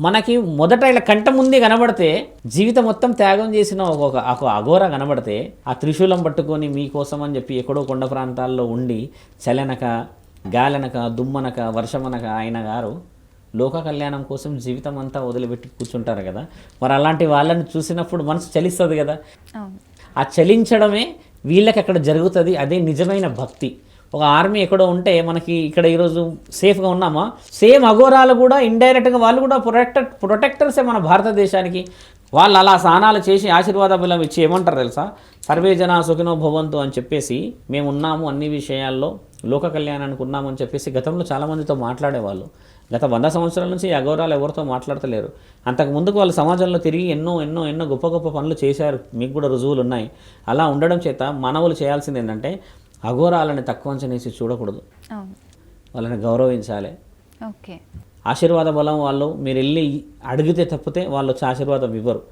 మనకి మొదట ఇలా కంట ముందే కనబడితే, జీవితం మొత్తం త్యాగం చేసిన ఒక అఘోర కనబడితే, ఆ త్రిశూలం పట్టుకొని మీకోసం అని చెప్పి ఎక్కడో కొండ ప్రాంతాల్లో ఉండి చలనక, గాలనక, దుమ్మనక, వర్షమనక ఆయన గారు లోక కళ్యాణం కోసం జీవితం అంతా వదిలిపెట్టి కూర్చుంటారు కదా. మరి అలాంటి వాళ్ళని చూసినప్పుడు మనసు చలిస్తుంది కదా. ఆ చలించడమే వీళ్ళకి అక్కడ జరుగుతుంది. అదే నిజమైన భక్తి. ఒక ఆర్మీ ఎక్కడో ఉంటే మనకి ఇక్కడ ఈరోజు సేఫ్గా ఉన్నామా, సేమ్ అఘోరాలు కూడా ఇండైరెక్ట్గా వాళ్ళు కూడా ప్రొటెక్టర్సే మన భారతదేశానికి. వాళ్ళు అలా స్నానాలు చేసి ఆశీర్వాద బలం ఇచ్చి ఏమంటారు తెలుసా, సర్వే జన సుఖినో భవంతు అని చెప్పేసి, మేము ఉన్నాము అన్ని విషయాల్లో, లోక కళ్యాణానికి ఉన్నామని చెప్పేసి గతంలో చాలామందితో మాట్లాడేవాళ్ళు. గత 100 సంవత్సరాల నుంచి ఈ అఘోరాలు ఎవరితో మాట్లాడతలేరు. అంతకు ముందుకు వాళ్ళు సమాజంలో తిరిగి ఎన్నో ఎన్నో ఎన్నో గొప్ప గొప్ప పనులు చేశారు, మీకు కూడా రుజువులు ఉన్నాయి. అలా ఉండడం చేత మానవులు చేయాల్సింది ఏంటంటే అఘోరాలని తక్కువ అంచనేసి చూడకూడదు, వాళ్ళని గౌరవించాలి. ఓకే, ఆశీర్వాద బలం వాళ్ళు మీరు వెళ్ళి అడిగితే తప్పితే వాళ్ళు వచ్చి ఆశీర్వాదం ఇవ్వరు.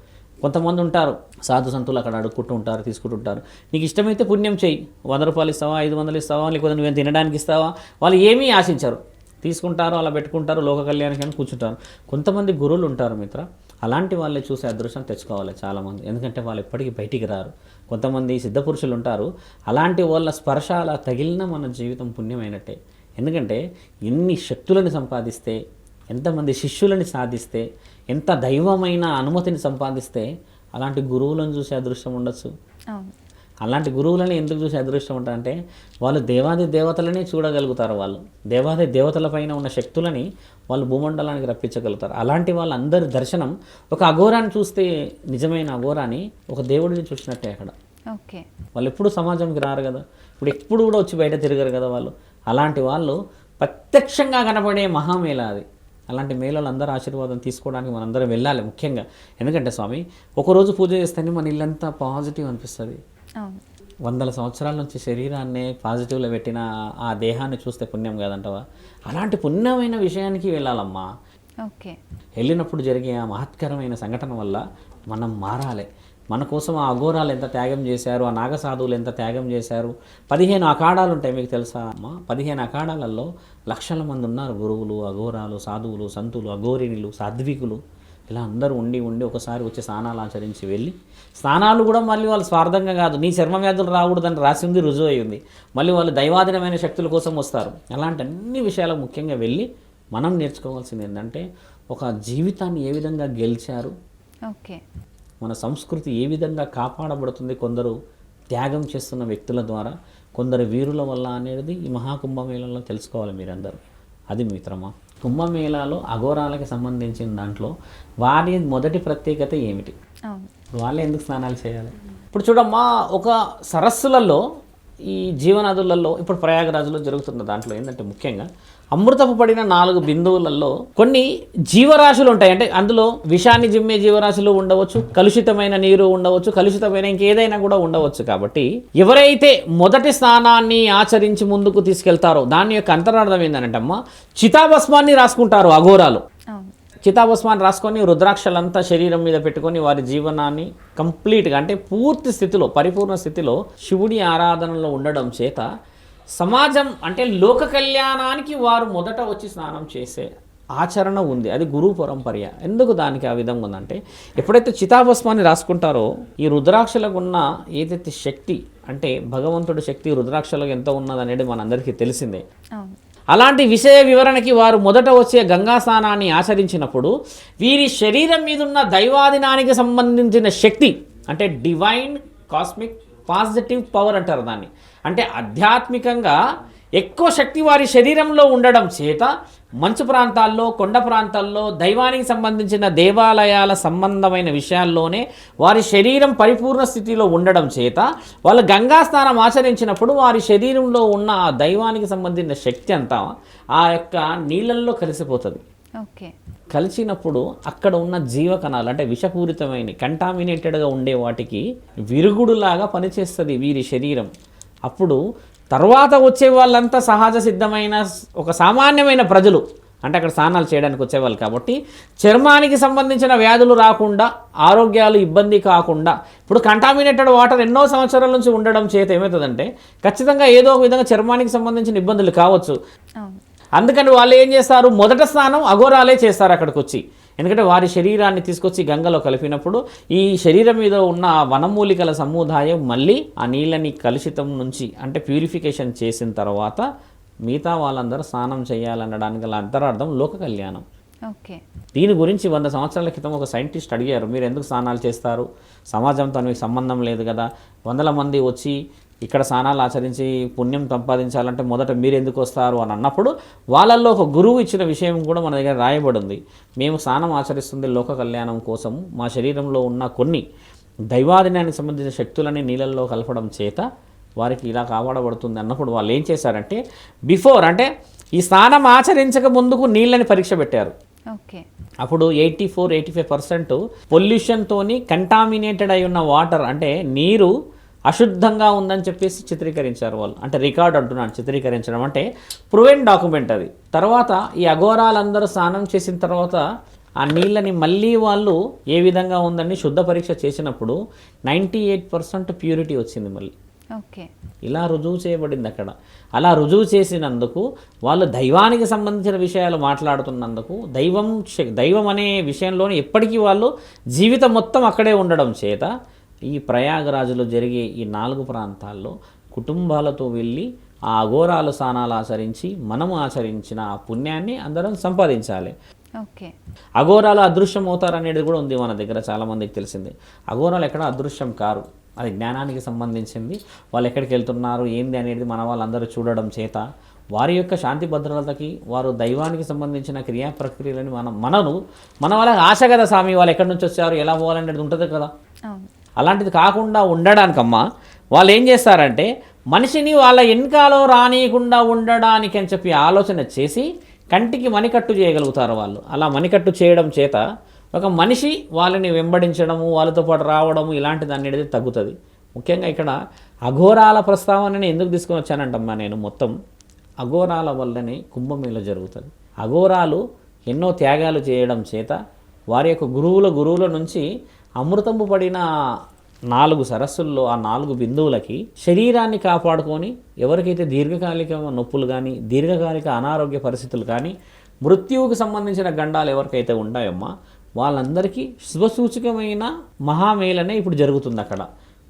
కొంతమంది ఉంటారు సాధు సంతులు అక్కడ అడుక్కుంటూ ఉంటారు, తీసుకుంటుంటారు. నీకు ఇష్టమైతే పుణ్యం చేయి, 100 రూపాయలు ఇస్తావా, 500 ఇస్తావా, లేకపోతే నువ్వేం తినడానికి ఇస్తావా, వాళ్ళు ఏమీ ఆశించరు, తీసుకుంటారు, అలా పెట్టుకుంటారు, లోక కళ్యాణానికి అని కూర్చుంటారు. కొంతమంది గురువులు ఉంటారు మిత్ర, అలాంటి వాళ్ళే చూసే అదృష్టం తెచ్చుకోవాలి చాలామంది, ఎందుకంటే వాళ్ళు ఎప్పటికీ బయటికి రారు. కొంతమంది సిద్ధపురుషులు ఉంటారు, అలాంటి వాళ్ళ స్పర్శ అలా తగిలిన మన జీవితం పుణ్యమైనట్టే. ఎందుకంటే ఎన్ని శక్తులను సంపాదిస్తే, ఎంతమంది శిష్యులని సాధిస్తే, ఎంత దైవమైన అనుమతిని సంపాదిస్తే అలాంటి గురువులను చూసే అదృష్టం ఉండొచ్చు. అలాంటి గురువులని ఎందుకు చూసే అదృష్టం ఉంటారంటే వాళ్ళు దేవాది దేవతలనే చూడగలుగుతారు. వాళ్ళు దేవాది దేవతలపైన ఉన్న శక్తులని వాళ్ళు భూమండలానికి రప్పించగలుగుతారు. అలాంటి వాళ్ళందరి దర్శనం ఒక అఘోరాన్ని చూస్తే నిజమైన అఘోరాన్ని ఒక దేవుడిని చూసినట్టే అక్కడ. ఓకే, వాళ్ళు ఎప్పుడు సమాజంకి రారు కదా, ఇప్పుడు ఎప్పుడు కూడా వచ్చి బయట తిరగరు కదా వాళ్ళు. అలాంటి వాళ్ళు ప్రత్యక్షంగా కనపడే మహామేళ అది. అలాంటి మేళలు అందరూ ఆశీర్వాదం తీసుకోవడానికి మనందరం వెళ్ళాలి ముఖ్యంగా. ఎందుకంటే స్వామి ఒకరోజు పూజ చేస్తేనే మన ఇల్లంతా పాజిటివ్ అనిపిస్తుంది. 100 సంవత్సరాల నుంచి శరీరాన్ని పాజిటివ్లో పెట్టిన ఆ దేహాన్ని చూస్తే పుణ్యం కాదంటవా? అలాంటి పుణ్యమైన విషయానికి వెళ్ళాలమ్మా. ఓకే, వెళ్ళినప్పుడు జరిగే ఆ మహత్కరమైన సంఘటన వల్ల మనం మారాలి. మన కోసం ఆ అఘోరాలు ఎంత త్యాగం చేశారు, ఆ నాగసాధువులు ఎంత త్యాగం చేశారు. 15 అఖాడాలు ఉంటాయి, మీకు తెలుసా అమ్మా? 15 అఖాడాలలో లక్షల మంది ఉన్నారు, గురువులు, అఘోరాలు, సాధువులు, సంతులు, అఘోరిణులు, సాధ్వికులు, ఇలా అందరూ ఉండి ఒకసారి వచ్చి స్నానాలు ఆచరించి వెళ్ళి, స్నానాలు కూడా మళ్ళీ వాళ్ళు స్వార్థంగా కాదు, నీ చర్మ వ్యాధులు రాకూడదని రాసింది, రుజువు అయ్యింది. మళ్ళీ వాళ్ళు దైవాధీనమైన శక్తుల కోసం వస్తారు. అలాంటి అన్ని విషయాలకు ముఖ్యంగా వెళ్ళి మనం నేర్చుకోవాల్సింది ఏంటంటే ఒక జీవితాన్ని ఏ విధంగా గెలిచారు, ఓకే, మన సంస్కృతి ఏ విధంగా కాపాడబడుతుంది కొందరు త్యాగం చేస్తున్న వ్యక్తుల ద్వారా, కొందరు వీరుల వల్ల అనేది ఈ మహాకుంభమేళలో తెలుసుకోవాలి మీరందరూ. అది మిత్రమా, కుంభమేళాలో అఘోరాలకి సంబంధించిన దాంట్లో వారి మొదటి ప్రత్యేకత ఏమిటి, వాళ్ళే ఎందుకు స్నానాలు చేయాలి? ఇప్పుడు చూడమ్మా, ఒక సరస్సులలో ఈ జీవనదులలో ఇప్పుడు ప్రయాగరాజులో జరుగుతున్న దాంట్లో ఏంటంటే ముఖ్యంగా అమృతపు పడిన 4 బిందువులలో కొన్ని జీవరాశులు ఉంటాయి. అంటే అందులో విషాన్ని జిమ్మే జీవరాశులు ఉండవచ్చు, కలుషితమైన నీరు ఉండవచ్చు, కలుషితమైన ఇంకేదైనా కూడా ఉండవచ్చు. కాబట్టి ఎవరైతే మొదటి స్నానాన్ని ఆచరించి ముందుకు తీసుకెళ్తారో దాని యొక్క అంతరార్థం ఏంటంటమ్మా, చితాభస్మాన్ని రాసుకుంటారు అఘోరాలు. చితాభస్మాన్ని రాసుకొని రుద్రాక్షలంతా శరీరం మీద పెట్టుకొని వారి జీవనాన్ని కంప్లీట్గా అంటే పూర్తి స్థితిలో, పరిపూర్ణ స్థితిలో శివుడి ఆరాధనలో ఉండడం చేత సమాజం అంటే లోక కళ్యాణానికి వారు మొదట వచ్చి స్నానం చేసే ఆచరణ ఉంది. అది గురువు పరంపర్య. ఎందుకు దానికి ఆ విధంగా ఉందంటే ఎప్పుడైతే చితాభస్మాన్ని రాసుకుంటారో ఈ రుద్రాక్షలకు ఉన్న ఏదైతే శక్తి అంటే భగవంతుడి శక్తి రుద్రాక్షలకు ఎంత ఉన్నదనేది మనందరికీ తెలిసిందే. అలాంటి విషయ వివరణకి వారు మొదట వచ్చే గంగా స్నానాన్ని ఆచరించినప్పుడు వీరి శరీరం మీద ఉన్న దైవాధీనానికి సంబంధించిన శక్తి అంటే డివైన్ కాస్మిక్ పాజిటివ్ పవర్ అంటారు దాన్ని. అంటే ఆధ్యాత్మికంగా ఎక్కువ శక్తి వారి శరీరంలో ఉండడం చేత మంచు ప్రాంతాల్లో, కొండ ప్రాంతాల్లో దైవానికి సంబంధించిన దేవాలయాల సంబంధమైన విషయాల్లోనే వారి శరీరం పరిపూర్ణ స్థితిలో ఉండడం చేత వాళ్ళు గంగా స్నానం ఆచరించినప్పుడు వారి శరీరంలో ఉన్న ఆ దైవానికి సంబంధించిన శక్తి అంతా ఆ యొక్క నీళ్ళల్లో కలిసిపోతుంది. ఓకే, కలిసినప్పుడు అక్కడ ఉన్న జీవకణాలు అంటే విషపూరితమైన కంటామినేటెడ్గా ఉండే వాటికి విరుగుడులాగా పనిచేస్తుంది వీరి శరీరం. అప్పుడు తర్వాత వచ్చే వాళ్ళంతా సహజ సిద్ధమైన ఒక సామాన్యమైన ప్రజలు అంటే అక్కడ స్నానాలు చేయడానికి వచ్చేవాళ్ళు కాబట్టి చర్మానికి సంబంధించిన వ్యాధులు రాకుండా, ఆరోగ్యాలు ఇబ్బంది కాకుండా, ఇప్పుడు కంటామినేటెడ్ వాటర్ ఎన్నో సంవత్సరాల నుంచి ఉండడం చేత ఏమవుతుందంటే ఖచ్చితంగా ఏదో ఒక విధంగా చర్మానికి సంబంధించిన ఇబ్బందులు కావచ్చు. అందుకని వాళ్ళు ఏం చేస్తారు, మొదట స్నానం అఘోరాలే చేస్తారు అక్కడికి వచ్చి. ఎందుకంటే వారి శరీరాన్ని తీసుకొచ్చి గంగలో కలిపినప్పుడు ఈ శరీరం మీద ఉన్న వనమూలికల సముదాయం మళ్ళీ ఆ నీళ్ళని కలుషితం నుంచి అంటే ప్యూరిఫికేషన్ చేసిన తర్వాత మిగతా వాళ్ళందరూ స్నానం చేయాలనడానికి గల అంతరార్థం లోక కళ్యాణం. ఓకే, దీని గురించి 100 సంవత్సరాల క్రితం ఒక సైంటిస్ట్ అడిగారు, మీరు ఎందుకు స్నానాలు చేస్తారు, సమాజంతో మీకు సంబంధం లేదు కదా, 100 మంది వచ్చి ఇక్కడ స్నానాలు ఆచరించి పుణ్యం సంపాదించాలంటే మొదట మీరు ఎందుకు వస్తారు అని అన్నప్పుడు వాళ్ళల్లో ఒక గురువు ఇచ్చిన విషయం కూడా మన దగ్గర రాయబడి ఉంది. మేము స్నానం ఆచరిస్తుంది లోక కళ్యాణం కోసం, మా శరీరంలో ఉన్న కొన్ని దైవాధీనానికి సంబంధించిన శక్తులని నీళ్ళల్లో కలపడం చేత వారికి ఇలా కాపాడబడుతుంది అన్నప్పుడు వాళ్ళు ఏం చేశారంటే బిఫోర్ అంటే ఈ స్నానం ఆచరించక ముందుకు నీళ్ళని పరీక్ష పెట్టారు. ఓకే. అప్పుడు 84-85% పొల్యూషన్తోని కంటామినేటెడ్ అయి ఉన్న వాటర్ అంటే నీరు అశుద్ధంగా ఉందని చెప్పేసి చిత్రీకరించారు వాళ్ళు. అంటే రికార్డ్ అంటున్నాను, చిత్రీకరించడం అంటే ప్రూవెన్ డాక్యుమెంట్ అది. తర్వాత ఈ అఘోరాలందరూ స్నానం చేసిన తర్వాత ఆ నీళ్ళని మళ్ళీ వాళ్ళు ఏ విధంగా ఉందని శుద్ధ పరీక్ష చేసినప్పుడు 98% ప్యూరిటీ వచ్చింది మళ్ళీ. ఓకే. ఇలా రుజువు చేయబడింది అక్కడ. అలా రుజువు చేసినందుకు వాళ్ళు దైవానికి సంబంధించిన విషయాలు మాట్లాడుతున్నందుకు దైవం అనే విషయంలోనే ఎప్పటికీ వాళ్ళు జీవితం మొత్తం అక్కడే ఉండడం చేత ఈ ప్రయాగరాజులో జరిగే ఈ 4 ప్రాంతాల్లో కుటుంబాలతో వెళ్ళి ఆ అఘోరాలు స్నానాలు ఆచరించి మనము ఆచరించిన ఆ పుణ్యాన్ని అందరం సంపాదించాలి. ఓకే. అఘోరాలు అదృశ్యం అవుతారనేది కూడా ఉంది మన దగ్గర, చాలామందికి తెలిసింది. అఘోరాలు ఎక్కడ అదృశ్యం కారు, అది జ్ఞానానికి సంబంధించింది. వాళ్ళు ఎక్కడికి వెళ్తున్నారు ఏంది అనేది మన వాళ్ళందరూ చూడడం చేత వారి యొక్క శాంతి భద్రతకి వారు దైవానికి సంబంధించిన క్రియా ప్రక్రియలని మన వాళ్ళకి ఆశ కదా స్వామి, వాళ్ళు ఎక్కడి నుంచి వచ్చారు ఎలా పోవాలనేది ఉంటుంది కదా. అలాంటిది కాకుండా ఉండడానికమ్మా వాళ్ళు ఏం చేస్తారంటే మనిషిని వాళ్ళ వెనకాలో రానియకుండా ఉండడానికి అని చెప్పి ఆలోచన చేసి కంటికి మణికట్టు చేయగలుగుతారు వాళ్ళు. అలా మణికట్టు చేయడం చేత ఒక మనిషి వాళ్ళని వెంబడించడము, వాళ్ళతో పాటు రావడము ఇలాంటిది అనేది తగ్గుతుంది. ముఖ్యంగా ఇక్కడ అఘోరాల ప్రస్తావనని ఎందుకు తీసుకొని వచ్చానంటమ్మా నేను, మొత్తం అఘోరాల వల్లనే కుంభమేళ జరుగుతుంది. అఘోరాలు ఎన్నో త్యాగాలు చేయడం చేత వారి యొక్క గురువుల నుంచి అమృతము పడిన 4 సరస్సుల్లో ఆ 4 బిందువులకి శరీరాన్ని కాపాడుకొని ఎవరికైతే దీర్ఘకాలిక నొప్పులు కానీ దీర్ఘకాలిక అనారోగ్య పరిస్థితులు కానీ మృత్యువుకు సంబంధించిన గండాలు ఎవరికైతే ఉంటాయమ్మా వాళ్ళందరికీ శుభసూచకమైన మహామేళనే ఇప్పుడు జరుగుతుంది అక్కడ.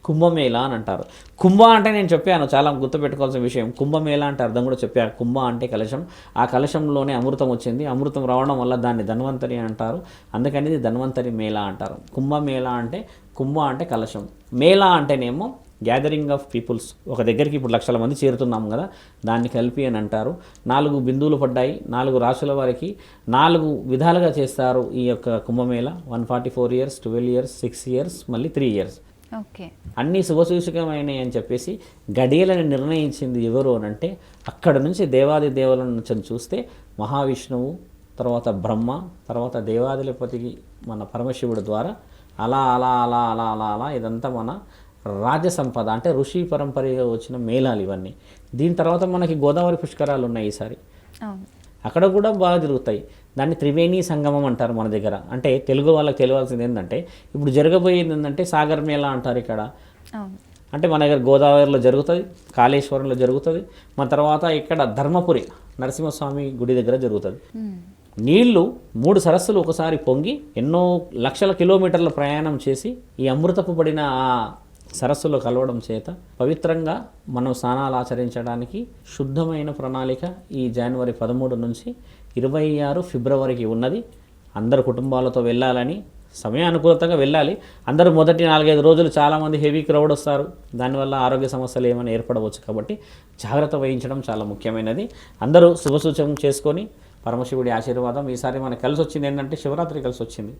కుంభమేళ అని అంటారు. కుంభ అంటే నేను చెప్పాను, చాలా గుర్తుపెట్టుకోవాల్సిన విషయం. కుంభమేళ అంటే అర్థం కూడా చెప్పాను. కుంభ అంటే కలశం, ఆ కలశంలోనే అమృతం వచ్చింది. అమృతం రావడం వల్ల దాన్ని ధన్వంతరి అంటారు, అందుకని ఇది ధన్వంతరి మేళ అంటారు. కుంభమేళ అంటే కుంభ అంటే కలశం, మేళ అంటేనేమో గ్యాదరింగ్ ఆఫ్ పీపుల్స్. ఒక దగ్గరికి ఇప్పుడు లక్షల మంది చేరుతున్నాం కదా, దాన్ని కలిపి అని అంటారు. 4 బిందువులు పడ్డాయి, 4 రాశుల వారికి 4 విధాలుగా చేస్తారు ఈ యొక్క కుంభమేళ. 144 years, 12 years, 6 years, మళ్ళీ 3 years. ఓకే. అన్నీ శుభసూచకమైనవి అని చెప్పేసి గడియలను నిర్ణయించింది ఎవరు అని అంటే అక్కడ నుంచి దేవాది దేవుల నుంచి చూస్తే మహావిష్ణువు, తర్వాత బ్రహ్మ, తర్వాత దేవాదిపతికి మన పరమశివుడు ద్వారా అలా అలా అలా అలా అలా అలా ఇదంతా మన రాజ్య సంపద అంటే ఋషి పరంపరగా వచ్చిన మేళాలు ఇవన్నీ. దీని తర్వాత మనకి గోదావరి పుష్కరాలు ఉన్నాయి ఈసారి, అక్కడ కూడా బాగా జరుగుతాయి. దాన్ని త్రివేణి సంగమం అంటారు మన దగ్గర. అంటే తెలుగు వాళ్ళకి తెలియాల్సింది ఏంటంటే ఇప్పుడు జరగబోయేది ఏంటంటే సాగర్ మేళ అంటారు ఇక్కడ. అంటే మన దగ్గర గోదావరిలో జరుగుతుంది, కాళేశ్వరంలో జరుగుతుంది, మన తర్వాత ఇక్కడ ధర్మపురి నరసింహస్వామి గుడి దగ్గర జరుగుతుంది. నీళ్లు 3 సరస్సులు ఒకసారి పొంగి ఎన్నో లక్షల కిలోమీటర్ల ప్రయాణం చేసి ఈ అమృతపు పడిన ఆ సరస్సులో కలవడం చేత పవిత్రంగా మనం స్నానాలు ఆచరించడానికి శుద్ధమైన ప్రణాళిక ఈ జనవరి 13 నుంచి 26 ఫిబ్రవరికి ఉన్నది. అందరు కుటుంబాలతో వెళ్ళాలని, సమయానుకూలంగా వెళ్ళాలి. అందరూ మొదటి 4-5 రోజులు చాలామంది హెవీ క్రౌడ్ వస్తారు, దానివల్ల ఆరోగ్య సమస్యలు ఏమైనా ఏర్పడవచ్చు. కాబట్టి జాగ్రత్త వహించడం చాలా ముఖ్యమైనది. అందరూ శుభసూచకం చేసుకొని పరమశివుడి ఆశీర్వాదం. ఈసారి మనకు కలిసి వచ్చింది ఏంటంటే శివరాత్రి కలిసి వచ్చింది,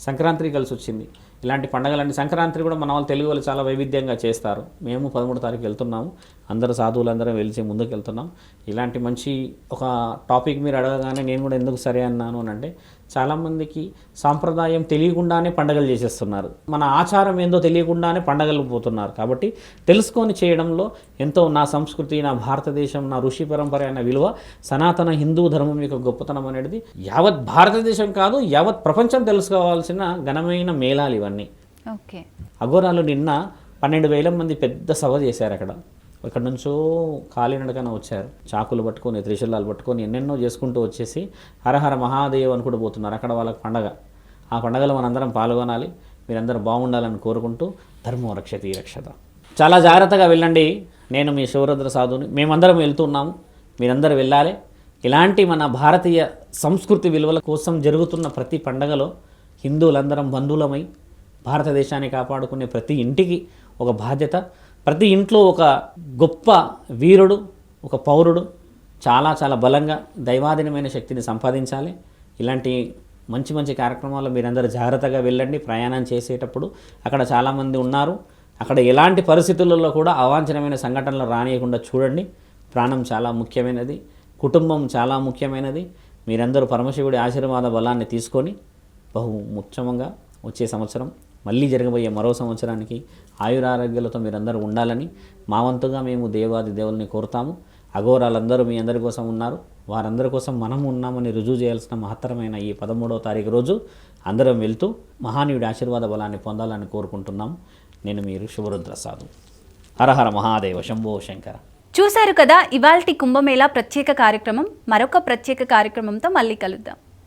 సంక్రాంతి కలిసి వచ్చింది. ఇలాంటి పండుగలన్నీ సంక్రాంతి కూడా మన వాళ్ళు తెలుగు వాళ్ళు చాలా వైవిధ్యంగా చేస్తారు. మేము 13 తారీఖు వెళ్తున్నాము, అందరూ సాధువులందరం వెలిచి ముందుకు వెళ్తున్నాం. ఇలాంటి మంచి ఒక టాపిక్ మీరు అడగగానే నేను కూడా ఎందుకు సరే అన్నాను అని అంటే చాలామందికి సాంప్రదాయం తెలియకుండానే పండుగలు చేసేస్తున్నారు, మన ఆచారం ఏందో తెలియకుండానే పండుగలు పోతున్నారు. కాబట్టి తెలుసుకొని చేయడంలో ఎంతో నా సంస్కృతి, నా భారతదేశం, నా ఋషి పరంపర అనే విలువ, సనాతన హిందూ ధర్మం యొక్క గొప్పతనం అనేది యావత్ భారతదేశం కాదు యావత్ ప్రపంచం తెలుసుకోవాల్సిన ఘనమైన మేళాలు ఇవన్నీ. ఓకే. అఘోరాలు నిన్న 12,000 మంది పెద్ద సభ చేశారు అక్కడ. ఇక్కడ నుంచో కాలినడకన వచ్చారు, చాకులు పట్టుకొని త్రిశూలాలు పట్టుకొని ఎన్నెన్నో చేసుకుంటూ వచ్చేసి హరహర మహాదేవ్ అనుకుంటూ పోతున్నారు. అక్కడ వాళ్ళకి పండగ. ఆ పండగలో మనందరం పాల్గొనాలి, మీరందరూ బాగుండాలని కోరుకుంటూ ధర్మం రక్షతి రక్షత. చాలా జాగ్రత్తగా వెళ్ళండి. నేను మీ శివరుద్ర సాధుని, మేమందరం వెళ్తున్నాము, మీరందరూ వెళ్ళాలి. ఇలాంటి మన భారతీయ సంస్కృతి విలువల కోసం జరుగుతున్న ప్రతి పండగలో హిందువులందరం బంధువులమై భారతదేశాన్ని కాపాడుకునే ప్రతి ఇంటికి ఒక బాధ్యత, ప్రతి ఇంట్లో ఒక గొప్ప వీరుడు, ఒక పౌరుడు చాలా చాలా బలంగా దైవాధీనమైన శక్తిని సంపాదించాలి. ఇలాంటి మంచి మంచి కార్యక్రమాలు మీరందరూ జాగ్రత్తగా వెళ్ళండి. ప్రయాణం చేసేటప్పుడు అక్కడ చాలామంది ఉన్నారు, అక్కడ ఎలాంటి పరిస్థితులలో కూడా అవాంఛనమైన సంఘటనలు రానియకుండా చూడండి. ప్రాణం చాలా ముఖ్యమైనది, కుటుంబం చాలా ముఖ్యమైనది. మీరందరూ పరమశివుడి ఆశీర్వాద బలాన్ని తీసుకొని బహు ఉత్తమంగా వచ్చే సంవత్సరం మళ్ళీ జరగబోయే మరో సంవత్సరానికి ఆయురారోగ్యాలతో మీరందరూ ఉండాలని మా వంతుగా మేము దేవాది దేవుల్ని కోరుతాము. అఘోరాలందరూ మీ అందరి కోసం ఉన్నారు, వారందరి కోసం మనము ఉన్నామని రుజువు చేయాల్సిన మహత్తరమైన ఈ 13వ తారీఖు రోజు అందరం వెళ్తూ మహానీయుడి ఆశీర్వాద బలాన్ని పొందాలని కోరుకుంటున్నాము. నేను మీరు శుభరుద్ర సాధు. హరహర మహాదేవ శంభో శంకర. చూశారు కదా ఇవాల్టి కుంభమేళా ప్రత్యేక కార్యక్రమం. మరొక ప్రత్యేక కార్యక్రమంతో మళ్ళీ కలుద్దాం.